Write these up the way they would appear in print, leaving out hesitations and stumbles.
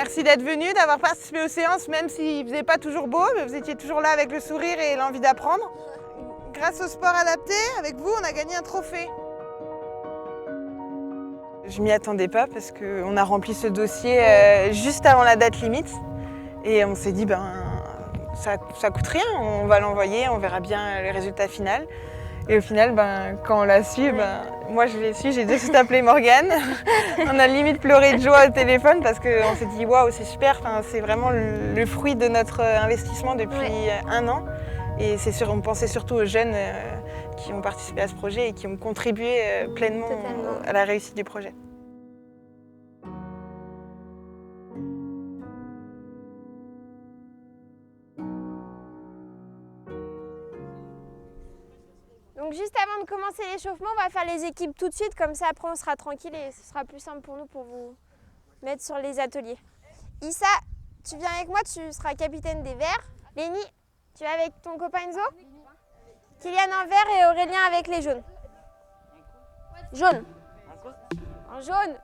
Merci d'être venus, d'avoir participé aux séances, même s'il ne faisait pas toujours beau, mais vous étiez toujours là avec le sourire et l'envie d'apprendre. Grâce au sport adapté, avec vous, on a gagné un trophée. Je m'y attendais pas parce qu'on a rempli ce dossier juste avant la date limite. Et on s'est dit, ça coûte rien, on va l'envoyer, on verra bien le résultat final. Et au final, quand on l'a su, moi je l'ai su, j'ai de suite appelé Morgane. On a limite pleuré de joie au téléphone parce qu'on s'est dit waouh, c'est super, c'est vraiment le fruit de notre investissement depuis un an. Et on pensait surtout aux jeunes qui ont participé à ce projet et qui ont contribué pleinement à la réussite du projet. Donc juste avant de commencer l'échauffement, on va faire les équipes tout de suite, comme ça après on sera tranquille et ce sera plus simple pour nous pour vous mettre sur les ateliers. Issa, tu viens avec moi, tu seras capitaine des Verts. Léni, tu vas avec ton copain Enzo. Kylian en vert et Aurélien avec les jaunes. Jaune. En jaune.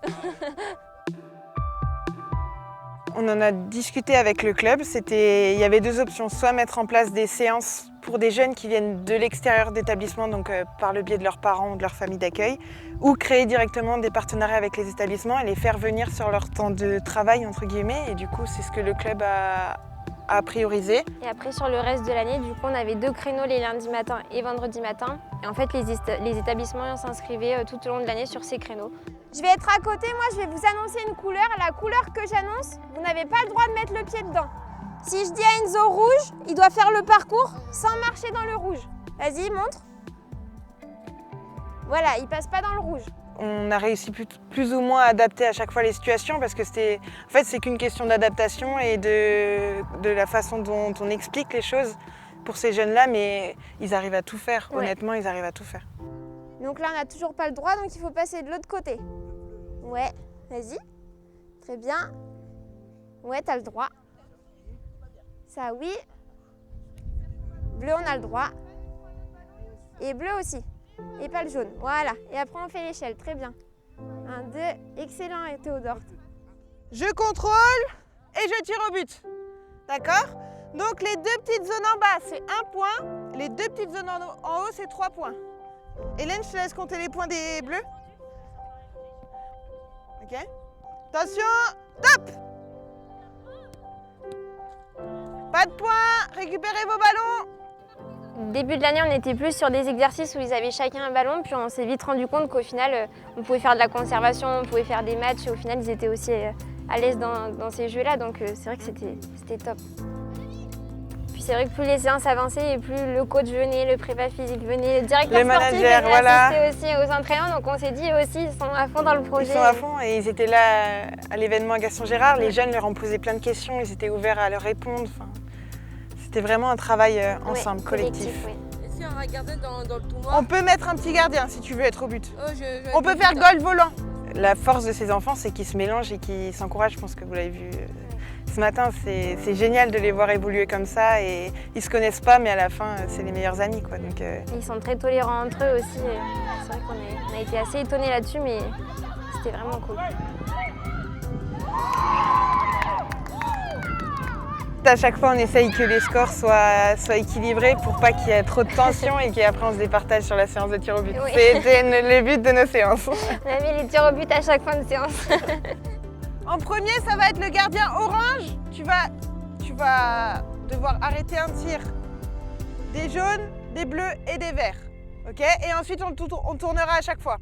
On en a discuté avec le club. Il y avait deux options, soit mettre en place des séances pour des jeunes qui viennent de l'extérieur d'établissement, donc par le biais de leurs parents ou de leur famille d'accueil, ou créer directement des partenariats avec les établissements et les faire venir sur leur temps de travail, entre guillemets. Et du coup, c'est ce que le club a priorisé. Et après, sur le reste de l'année, du coup, on avait 2 créneaux les lundis matin et vendredis matin. Et en fait, les établissements s'inscrivaient tout au long de l'année sur ces créneaux. Je vais être à côté, moi je vais vous annoncer une couleur. La couleur que j'annonce, vous n'avez pas le droit de mettre le pied dedans. Si je dis à Enzo rouge, il doit faire le parcours sans marcher dans le rouge. Vas-y, montre. Voilà, il passe pas dans le rouge. On a réussi plus ou moins à adapter à chaque fois les situations parce que c'est qu'une question d'adaptation et de la façon dont on explique les choses pour ces jeunes-là, mais ils arrivent à tout faire. Ouais. Honnêtement, ils arrivent à tout faire. Donc là, on n'a toujours pas le droit, donc il faut passer de l'autre côté. Ouais, vas-y. Très bien. Ouais, t'as le droit. Ça, oui. Bleu, on a le droit. Et bleu aussi. Et pas le jaune. Voilà. Et après, on fait l'échelle. Très bien. 1, 2. Excellent, et Théodore. Je contrôle et je tire au but. D'accord? Donc, les 2 petites zones en bas, c'est 1 point. Les 2 petites zones en haut, c'est 3 points. Hélène, je te laisse compter les points des bleus. Ok. Attention, top! Pas de points, récupérez vos ballons. Début de l'année, on était plus sur des exercices où ils avaient chacun un ballon, puis on s'est vite rendu compte qu'au final, on pouvait faire de la conservation, on pouvait faire des matchs, et au final, ils étaient aussi à l'aise dans ces jeux-là, donc c'est vrai que c'était top. Puis c'est vrai que plus les séances avançaient et plus le coach venait, le prépa physique venait, le directeur sportif venait assister aussi aux entraînements, donc on s'est dit aussi, ils sont à fond dans le projet. Ils sont à fond et ils étaient là à l'événement à Gaston-Gérard, les jeunes leur ont posé plein de questions, ils étaient ouverts à leur répondre. C'était vraiment un travail ensemble, collectif. Oui. Et si on regardait dans le tournoi? On peut mettre un petit gardien si tu veux être au but. On peut faire goal volant. La force de ces enfants, c'est qu'ils se mélangent et qu'ils s'encouragent. Je pense que vous l'avez vu ce matin. C'est génial de les voir évoluer comme ça. Et ils ne se connaissent pas, mais à la fin, c'est les meilleurs amis, quoi. Donc, Ils sont très tolérants entre eux aussi. C'est vrai qu'on a été assez étonnés là-dessus, mais c'était vraiment cool. À chaque fois, on essaye que les scores soient équilibrés pour pas qu'il y ait trop de tension et qu'après on se départage sur la séance de tir au but. Oui. C'était le but de nos séances. On a mis les tirs au but à chaque fin de séance. En premier, ça va être le gardien orange. Tu vas devoir arrêter un tir des jaunes, des bleus et des verts. Ok? Et ensuite, on tournera à chaque fois.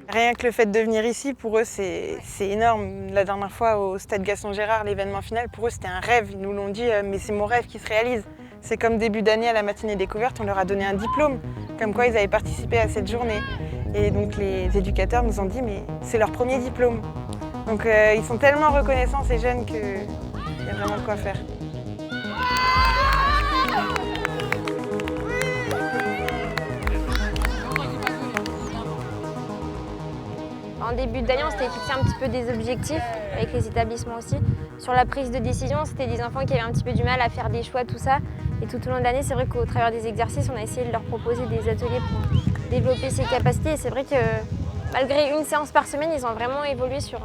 Rien que le fait de venir ici, pour eux, c'est énorme. La dernière fois, au stade Gaston-Gérard, l'événement final, pour eux, c'était un rêve. Ils nous l'ont dit, mais c'est mon rêve qui se réalise. C'est comme début d'année à la matinée découverte, on leur a donné un diplôme, comme quoi ils avaient participé à cette journée. Et donc les éducateurs nous ont dit, mais c'est leur premier diplôme. Donc ils sont tellement reconnaissants, ces jeunes, qu'il y a vraiment de quoi faire. En début d'année, on s'était fixé un petit peu des objectifs avec les établissements aussi. Sur la prise de décision, c'était des enfants qui avaient un petit peu du mal à faire des choix, tout ça. Et tout au long de l'année, c'est vrai qu'au travers des exercices, on a essayé de leur proposer des ateliers pour développer ces capacités. Et c'est vrai que malgré une séance par semaine, ils ont vraiment évolué sur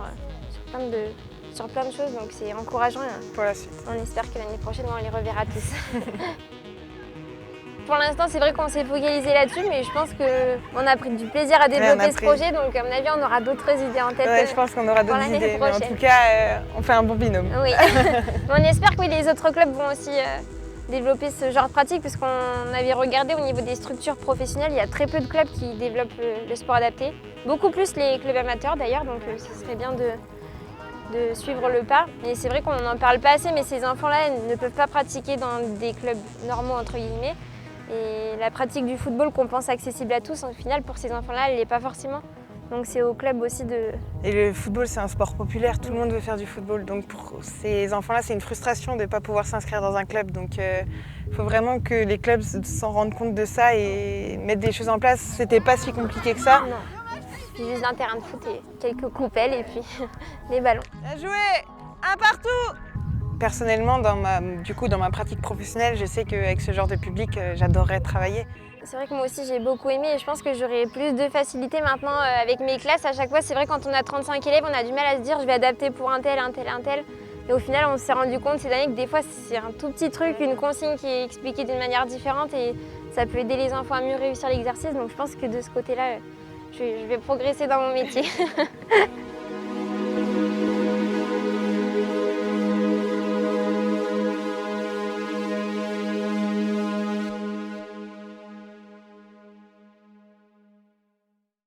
plein de choses. Donc c'est encourageant. Pour la suite. On espère que l'année prochaine, on les reverra tous. Pour l'instant, c'est vrai qu'on s'est focalisé là-dessus, mais je pense qu'on a pris du plaisir à développer ce projet. Donc à mon avis, on aura d'autres idées en tête. Ouais, je pense qu'on aura d'autres idées. Mais en tout cas, on fait un bon binôme. Oui. On espère que les autres clubs vont aussi développer ce genre de pratique, parce qu'on avait regardé au niveau des structures professionnelles, il y a très peu de clubs qui développent le sport adapté. Beaucoup plus les clubs amateurs d'ailleurs, donc ce serait bien de suivre le pas. Et c'est vrai qu'on n'en parle pas assez, mais ces enfants-là ne peuvent pas pratiquer dans des clubs normaux, entre guillemets. Et la pratique du football qu'on pense accessible à tous, au final, pour ces enfants-là, elle ne l'est pas forcément. Donc c'est au club aussi de... Et le football, c'est un sport populaire, tout le monde veut faire du football. Donc pour ces enfants-là, c'est une frustration de ne pas pouvoir s'inscrire dans un club. Donc il faut vraiment que les clubs s'en rendent compte de ça et mettre des choses en place. C'était pas si compliqué que ça. Non, c'est juste un terrain de foot et quelques coupelles et puis des ballons. Bien joué, un partout. Personnellement, dans ma pratique professionnelle, je sais qu'avec ce genre de public, j'adorerais travailler. C'est vrai que moi aussi j'ai beaucoup aimé et je pense que j'aurai plus de facilité maintenant avec mes classes. À chaque fois, c'est vrai, quand on a 35 élèves, on a du mal à se dire je vais adapter pour un tel. Et au final, on s'est rendu compte ces années que des fois, c'est un tout petit truc, une consigne qui est expliquée d'une manière différente et ça peut aider les enfants à mieux réussir l'exercice. Donc je pense que de ce côté-là, je vais progresser dans mon métier.